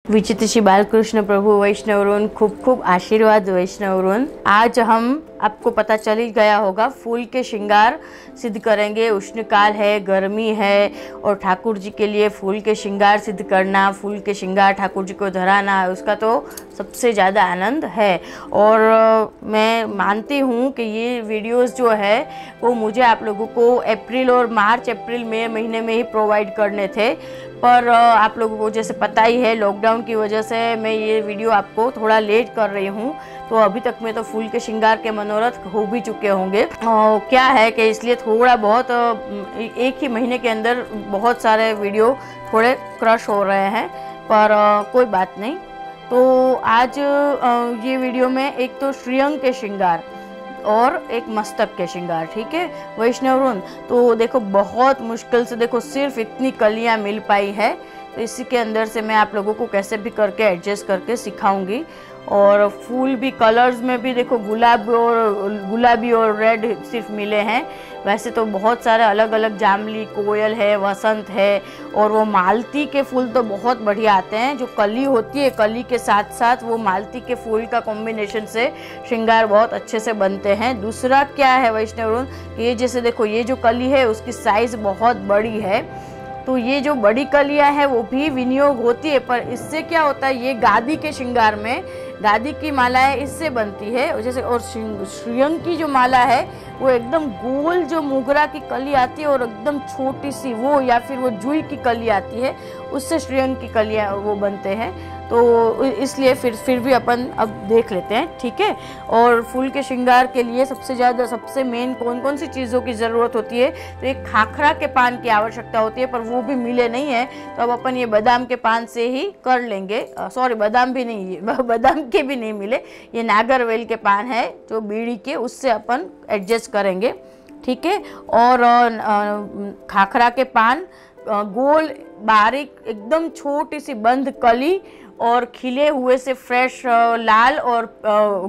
विचित्र श्री बालकृष्ण प्रभु वैष्णवरून खूब खूब आशीर्वाद वैष्णवरून। आज हम आपको पता चल ही गया होगा, फूल के श्रृंगार सिद्ध करेंगे। उष्णकाल है, गर्मी है और ठाकुर जी के लिए फूल के श्रृंगार सिद्ध करना, फूल के श्रृंगार ठाकुर जी को धराना, उसका तो सबसे ज़्यादा आनंद है। और मैं मानती हूँ कि ये वीडियोस जो है वो मुझे आप लोगों को अप्रैल और मार्च अप्रैल मई महीने में ही प्रोवाइड करने थे, पर आप लोगों को जैसे पता ही है लॉकडाउन की वजह से मैं ये वीडियो आपको थोड़ा लेट कर रही हूँ। तो अभी तक में तो फूल के श्रृंगार के मनोरथ हो भी चुके होंगे। क्या है कि इसलिए थोड़ा बहुत एक ही महीने के अंदर बहुत सारे वीडियो थोड़े क्रश हो रहे हैं, पर कोई बात नहीं। तो आज ये वीडियो में एक तो श्रीअंग के श्रृंगार और एक मस्तक के श्रृंगार, ठीक है वैष्णवरून। तो देखो बहुत मुश्किल से देखो सिर्फ इतनी कलियां मिल पाई है, तो इसी के अंदर से मैं आप लोगों को कैसे भी करके एडजस्ट करके सिखाऊंगी। और फूल भी कलर्स में भी देखो गुलाबी और रेड सिर्फ मिले हैं। वैसे तो बहुत सारे अलग अलग जामली, कोयल है, वसंत है और वो मालती के फूल तो बहुत बढ़िया आते हैं। जो कली होती है, कली के साथ साथ वो मालती के फूल का कॉम्बिनेशन से श्रृंगार बहुत अच्छे से बनते हैं। दूसरा क्या है वैष्णवरून, ये जैसे देखो ये जो कली है उसकी साइज बहुत बड़ी है, तो ये जो बड़ी कलियां है वो भी विनियोग होती है, पर इससे क्या होता है ये गादी के श्रृंगार में, गादी की मालाएं इससे बनती है जैसे। और श्रीअंग की जो माला है वो एकदम गोल जो मोगरा की कली आती है और एकदम छोटी सी वो, या फिर वो जुई की कली आती है, उससे श्रीअंग की कलियां वो बनते हैं। तो इसलिए फिर भी अपन अब देख लेते हैं, ठीक है। और फूल के श्रृंगार के लिए सबसे मेन कौन कौन सी चीज़ों की ज़रूरत होती है, तो एक खाखरा के पान की आवश्यकता होती है, पर वो भी मिले नहीं है, तो अब अपन ये बादाम के पान से ही कर लेंगे। सॉरी, बादाम भी नहीं, बादाम के भी नहीं मिले, ये नागरवेल के पान है जो बीड़ी के, उससे अपन एडजस्ट करेंगे, ठीक है। और खाखरा के पान, गोल बारीक एकदम छोटी सी बंद कली और खिले हुए से फ्रेश लाल और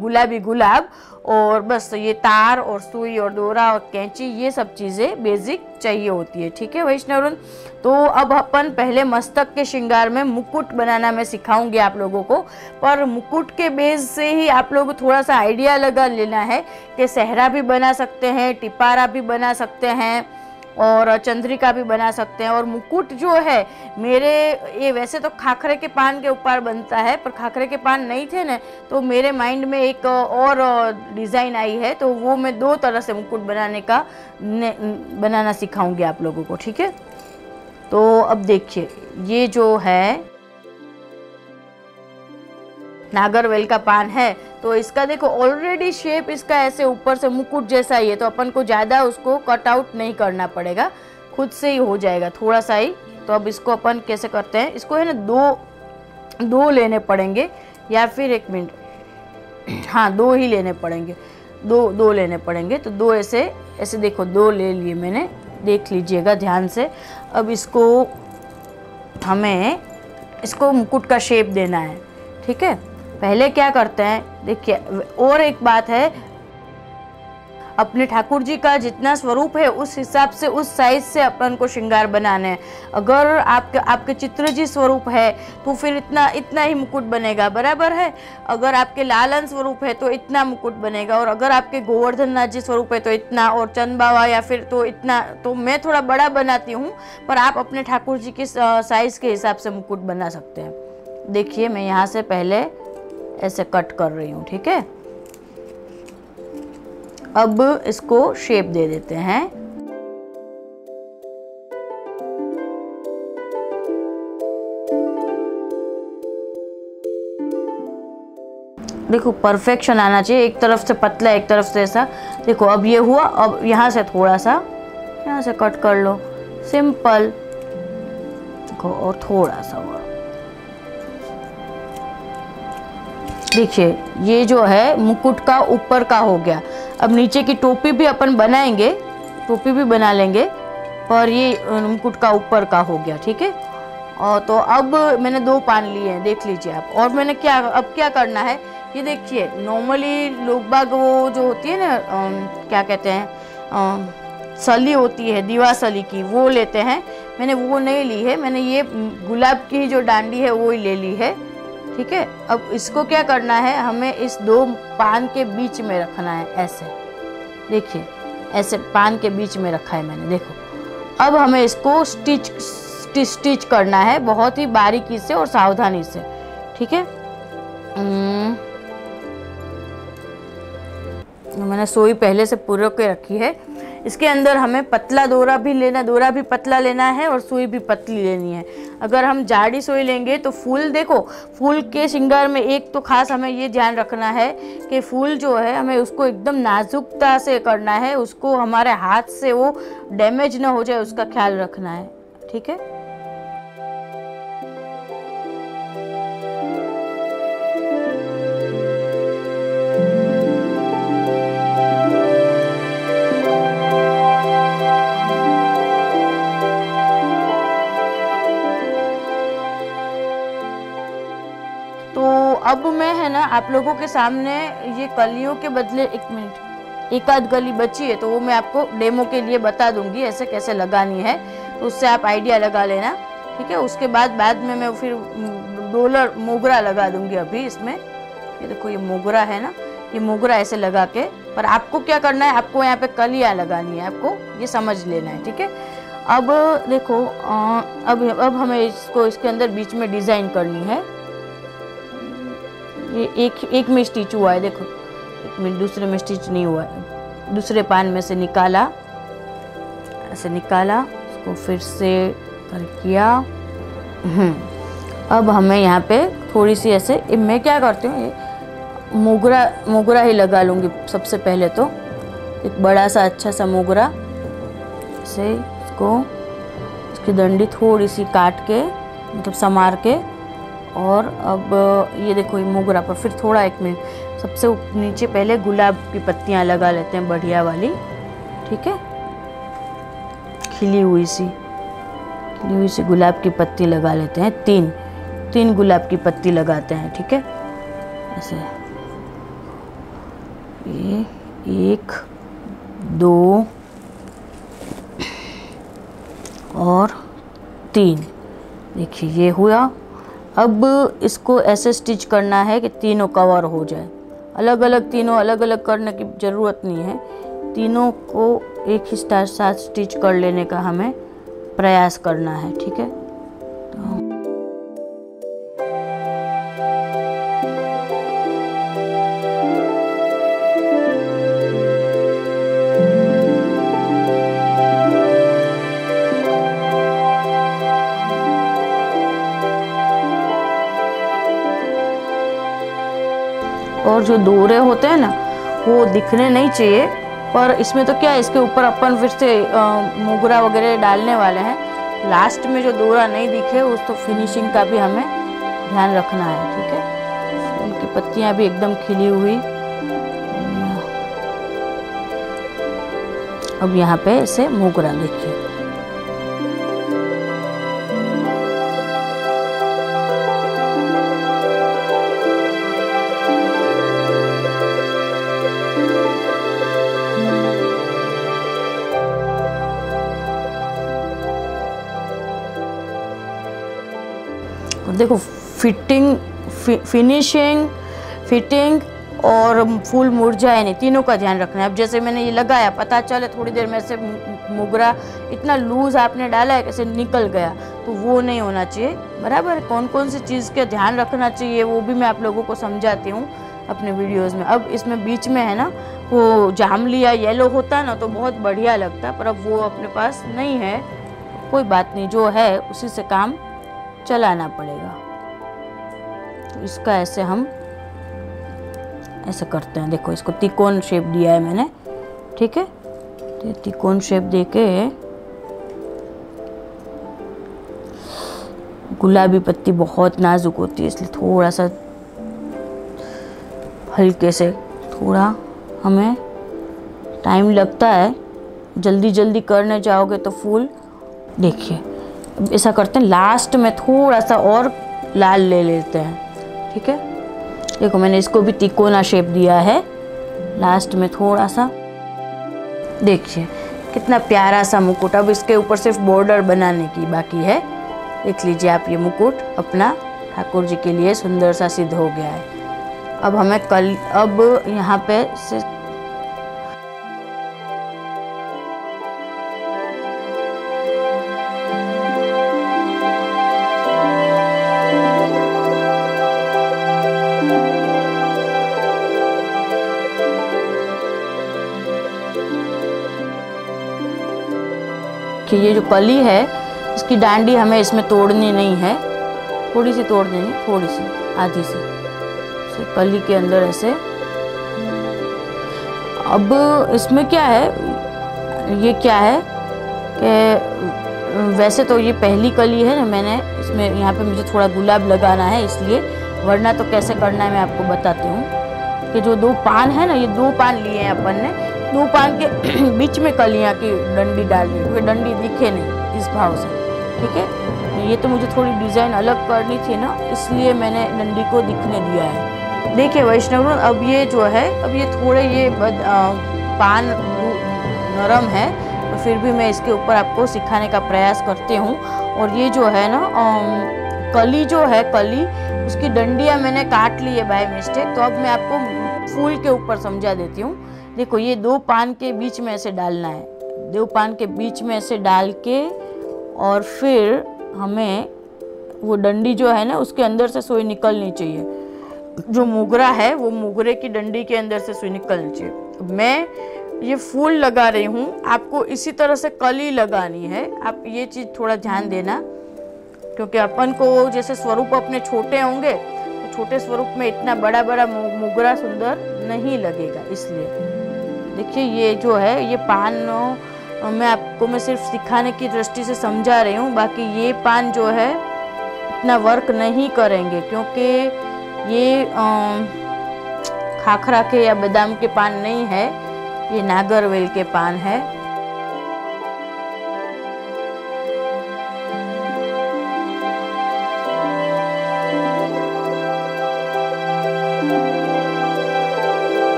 गुलाबी गुलाब, और बस ये तार और सुई और डोरा और कैंची, ये सब चीज़ें बेसिक चाहिए होती है, ठीक है वैष्णवरून। तो अब अपन पहले मस्तक के श्रृंगार में मुकुट बनाना मैं सिखाऊंगी आप लोगों को, पर मुकुट के बेस से ही आप लोगों को थोड़ा सा आइडिया लगा लेना है कि सहरा भी बना सकते हैं, टिपारा भी बना सकते हैं और चंद्रिका भी बना सकते हैं। और मुकुट जो है मेरे, ये वैसे तो खाखरे के पान के ऊपर बनता है, पर खाखरे के पान नहीं थे ना, तो मेरे माइंड में एक और डिज़ाइन आई है, तो वो मैं दो तरह से मुकुट बनाना सिखाऊंगी आप लोगों को, ठीक है। तो अब देखिए ये जो है नागरवेल का पान है, तो इसका देखो ऑलरेडी शेप इसका ऐसे ऊपर से मुकुट जैसा ही है, तो अपन को ज़्यादा उसको कट आउट नहीं करना पड़ेगा, खुद से ही हो जाएगा थोड़ा सा ही। तो अब इसको अपन कैसे करते हैं, इसको है ना दो लेने पड़ेंगे, या फिर एक मिनट, हाँ दो ही लेने पड़ेंगे, दो लेने पड़ेंगे। तो दो ऐसे देखो, दो ले लिए मैंने, देख लीजिएगा ध्यान से। अब हमें इसको मुकुट का शेप देना है, ठीक है। पहले क्या करते हैं देखिए, और एक बात है, अपने ठाकुर जी का जितना स्वरूप है उस हिसाब से, उस साइज से अपन को श्रृंगार बनाने हैं। अगर आपके चित्र जी स्वरूप है तो फिर इतना ही मुकुट बनेगा, बराबर है। अगर आपके लालन स्वरूप है तो इतना मुकुट बनेगा, और अगर आपके गोवर्धन नाथ जी स्वरूप है तो इतना, और चंद बाबा या फिर तो इतना। तो मैं थोड़ा बड़ा बनाती हूँ, पर आप अपने ठाकुर जी के साइज के हिसाब से मुकुट बना सकते हैं। देखिए मैं यहाँ से पहले ऐसे कट कर रही हूँ, ठीक है। अब इसको शेप दे देते हैं। देखो परफेक्शन आना चाहिए, एक तरफ से पतला एक तरफ से ऐसा। देखो अब ये हुआ, अब यहाँ से थोड़ा सा यहाँ से कट कर लो, सिंपल। देखो और थोड़ा सा हुआ, देखिए ये जो है मुकुट का ऊपर का हो गया। अब नीचे की टोपी भी अपन बनाएंगे, टोपी भी बना लेंगे, पर ये मुकुट का ऊपर का हो गया, ठीक है। और तो अब मैंने दो पान लिए हैं, देख लीजिए आप। और मैंने अब क्या करना है, ये देखिए नॉर्मली लोग बाग वो जो होती है ना, क्या कहते हैं, सली होती है दीवा सली की, वो लेते हैं। मैंने वो नहीं ली है, मैंने ये गुलाब की जो डांडी है वो ही ले ली है। ठीक है, अब इसको क्या करना है, हमें इस दो पान के बीच में रखना है, ऐसे देखिए, ऐसे पान के बीच में रखा है मैंने, देखो। अब हमें इसको स्टिच करना है बहुत ही बारीकी से और सावधानी से। ठीक है, मैंने सुई पहले से पूरा के रखी है। इसके अंदर हमें पतला डोरा भी पतला लेना है और सुई भी पतली लेनी है। अगर हम जाड़ी सुई लेंगे तो फूल, देखो फूल के श्रृंगार में एक तो खास हमें ये ध्यान रखना है कि फूल जो है हमें उसको एकदम नाजुकता से करना है, उसको हमारे हाथ से वो डैमेज ना हो जाए उसका ख्याल रखना है। ठीक है, अब मैं है ना आप लोगों के सामने ये कलियों के बदले, एक आध कली बची है तो वो मैं आपको डेमो के लिए बता दूंगी ऐसे कैसे लगानी है, तो उससे आप आइडिया लगा लेना। ठीक है, उसके बाद में मैं फिर डोलर मोगरा लगा दूंगी अभी इसमें। ये देखो ये मोगरा है ना, ये मोगरा ऐसे लगा के, पर आपको क्या करना है, आपको यहाँ पे कलियाँ लगानी है, आपको ये समझ लेना है। ठीक है, अब देखो अब हमें इसको इसके अंदर बीच में डिजाइन करनी है। ये एक में स्टिच हुआ है, देखो एक में, दूसरे में स्टिच नहीं हुआ है। दूसरे पान में से निकाला, ऐसे निकाला, इसको फिर से कर किया। अब हमें यहाँ पे थोड़ी सी ऐसे, मैं क्या करती हूँ, ये मोगरा ही लगा लूँगी सबसे पहले। तो एक बड़ा सा अच्छा सा मोगरा, ऐसे इसको, इसकी डंडी थोड़ी सी काट के, मतलब समार के, और अब ये देखो ये मोगरा पर फिर थोड़ा, एक मिनट, सबसे नीचे पहले गुलाब की पत्तियां लगा लेते हैं बढ़िया वाली। ठीक है, खिली हुई सी गुलाब की पत्ती लगा लेते हैं, तीन गुलाब की पत्ती लगाते हैं। ठीक है, ऐसे ये 1 2 और 3, देखिए ये हुआ। अब इसको ऐसे स्टिच करना है कि तीनों कवर हो जाए। अलग अलग करने की ज़रूरत नहीं है, तीनों को एक ही साथ स्टिच कर लेने का हमें प्रयास करना है। ठीक है, और जो डोरे होते हैं ना वो दिखने नहीं चाहिए, पर इसमें तो क्या है, इसके ऊपर अपन फिर से मोगरा वगैरह डालने वाले हैं। लास्ट में जो डोरा नहीं दिखे उस तो फिनिशिंग का भी हमें ध्यान रखना है। ठीक है, उनकी पत्तियां भी एकदम खिली हुई। अब यहाँ पे ऐसे मोगरा देखिए, देखो फिटिंग और फूल मुरझाए नहीं, तीनों का ध्यान रखना है। अब जैसे मैंने ये लगाया, पता चले थोड़ी देर में से मोगरा इतना लूज आपने डाला है कैसे निकल गया, तो वो नहीं होना चाहिए। बराबर, कौन सी चीज़ का ध्यान रखना चाहिए वो भी मैं आप लोगों को समझाती हूँ अपने वीडियोस में। अब इसमें बीच में है ना वो जामली या येलो होता है ना तो बहुत बढ़िया लगता है, पर अब वो अपने पास नहीं है, कोई बात नहीं, जो है उसी से काम चलाना पड़ेगा। तो इसका ऐसे हम ऐसे करते हैं, देखो इसको त्रिकोण शेप दिया है मैंने। ठीक है, तो त्रिकोण शेप देके गुलाबी पत्ती बहुत नाजुक होती है, इसलिए थोड़ा सा हल्के से, थोड़ा हमें टाइम लगता है, जल्दी करने जाओगे तो फूल, देखिए ऐसा करते हैं, लास्ट में थोड़ा सा और लाल ले लेते हैं। ठीक है, देखो मैंने इसको भी तिकोना शेप दिया है, लास्ट में थोड़ा सा, देखिए कितना प्यारा सा मुकुट। अब इसके ऊपर सिर्फ बॉर्डर बनाने की बाकी है। देख लीजिए आप, ये मुकुट अपना ठाकुर जी के लिए सुंदर सा सिद्ध हो गया है। अब हमें अब यहाँ पे कि ये जो कली है इसकी डांडी हमें इसमें तोड़नी नहीं है, थोड़ी सी तोड़ देनी, थोड़ी सी, आधी सी कली के अंदर ऐसे। अब इसमें क्या है, ये क्या है कि वैसे तो ये पहली कली है ना, मैंने इसमें यहाँ पे मुझे थोड़ा गुलाब लगाना है इसलिए, वरना तो कैसे करना है मैं आपको बताती हूँ। कि जो 2 पान है ना, ये 2 पान लिए हैं अपन ने, 2 पान के बीच में कलियाँ की डंडी डाल दी, क्योंकि डंडी दिखे नहीं इस भाव से, ठीक है। ये तो मुझे थोड़ी डिज़ाइन अलग करनी थी ना, इसलिए मैंने डंडी को दिखने दिया है। देखिए वैष्णवगण, अब ये जो है, अब ये थोड़े ये पान नरम है, तो फिर भी मैं इसके ऊपर आपको सिखाने का प्रयास करती हूँ। और ये जो है ना कली जो है, कली उसकी डंडियाँ मैंने काट ली है बाय मिस्टेक, तो अब मैं आपको फूल के ऊपर समझा देती हूँ। देखो, ये 2 पान के बीच में ऐसे डालना है, 2 पान के बीच में ऐसे डाल के, और फिर हमें वो डंडी जो है ना उसके अंदर से सुई निकलनी चाहिए। जो मोगरा है वो मोगरे की डंडी के अंदर से सुई निकलनी चाहिए। मैं ये फूल लगा रही हूँ, आपको इसी तरह से कली लगानी है। आप ये चीज़ थोड़ा ध्यान देना, क्योंकि अपन को जैसे स्वरूप अपने छोटे होंगे तो छोटे स्वरूप में इतना बड़ा बड़ा मोगरा सुंदर नहीं लगेगा, इसलिए। देखिए ये जो है, ये पान मैं सिर्फ सिखाने की दृष्टि से समझा रही हूँ, बाकी ये पान जो है इतना वर्क नहीं करेंगे, क्योंकि ये खाखरा के या बादाम के पान नहीं है, ये नागरवेल के पान है।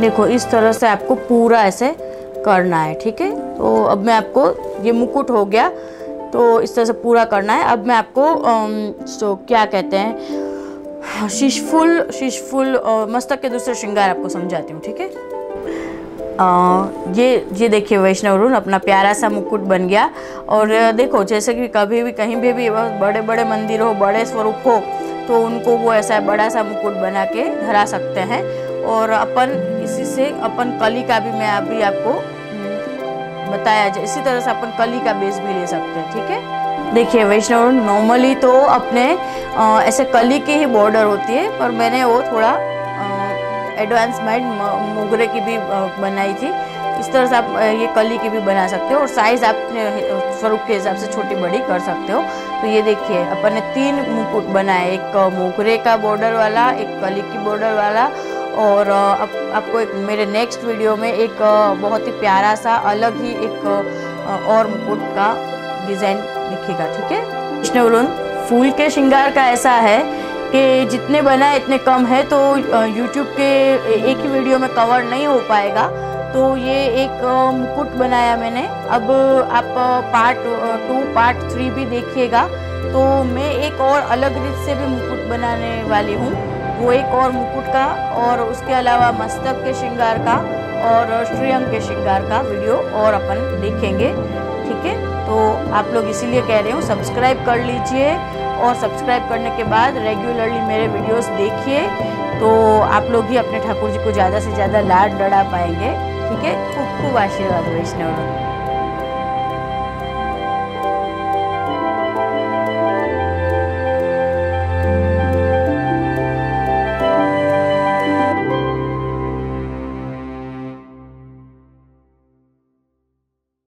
देखो इस तरह से आपको पूरा ऐसे करना है, ठीक है। तो अब मैं आपको, ये मुकुट हो गया, तो इस तरह से पूरा करना है। अब मैं आपको तो क्या कहते हैं, शीशफुल मस्तक के दूसरे श्रृंगार आपको समझाती हूँ, ठीक है। ये देखिए वैष्णवगण, अपना प्यारा सा मुकुट बन गया। और देखो, जैसे कि कभी भी कहीं भी बड़े बड़े मंदिर हो, बड़े स्वरूप हो, तो उनको वो ऐसा बड़ा सा मुकुट बना के धरा सकते हैं। और अपन इसी से अपन कली का भी, मैं अभी आपको बताया जाए, इसी तरह से अपन कली का बेस भी ले सकते हैं, ठीक है। देखिए वैष्णव, नॉर्मली तो अपने ऐसे कली की ही बॉर्डर होती है, पर मैंने वो थोड़ा एडवांस माइंड मोगरे की भी बनाई थी। इस तरह से आप ये कली की भी बना सकते हो, और साइज़ आप स्वरूप के हिसाब से छोटी बड़ी कर सकते हो। तो ये देखिए अपन ने 3 मुकुट बनाए, एक मोगरे का बॉर्डर वाला, एक कली की बॉर्डर वाला, और आपको एक मेरे नेक्स्ट वीडियो में एक बहुत ही प्यारा सा अलग ही एक और मुकुट का डिज़ाइन दिखेगा, ठीक है। वैष्णवगण, फूल के श्रृंगार का ऐसा है कि जितने बनाए इतने कम है, तो YouTube के एक ही वीडियो में कवर नहीं हो पाएगा। तो ये एक मुकुट बनाया मैंने। अब आप पार्ट 2 पार्ट 3 भी देखिएगा, तो मैं एक और अलग रीत से भी मुकुट बनाने वाली हूँ। वो एक और मुकुट का, और उसके अलावा मस्तक के श्रृंगार का और श्रीअंग के श्रृंगार का वीडियो और अपन देखेंगे, ठीक है। तो आप लोग इसीलिए कह रही हूँ सब्सक्राइब कर लीजिए, और सब्सक्राइब करने के बाद रेगुलरली मेरे वीडियोस देखिए, तो आप लोग ही अपने ठाकुर जी को ज़्यादा से ज़्यादा लाड लड़ा पाएंगे, ठीक है। खूब खूब आशीर्वाद वैष्णव।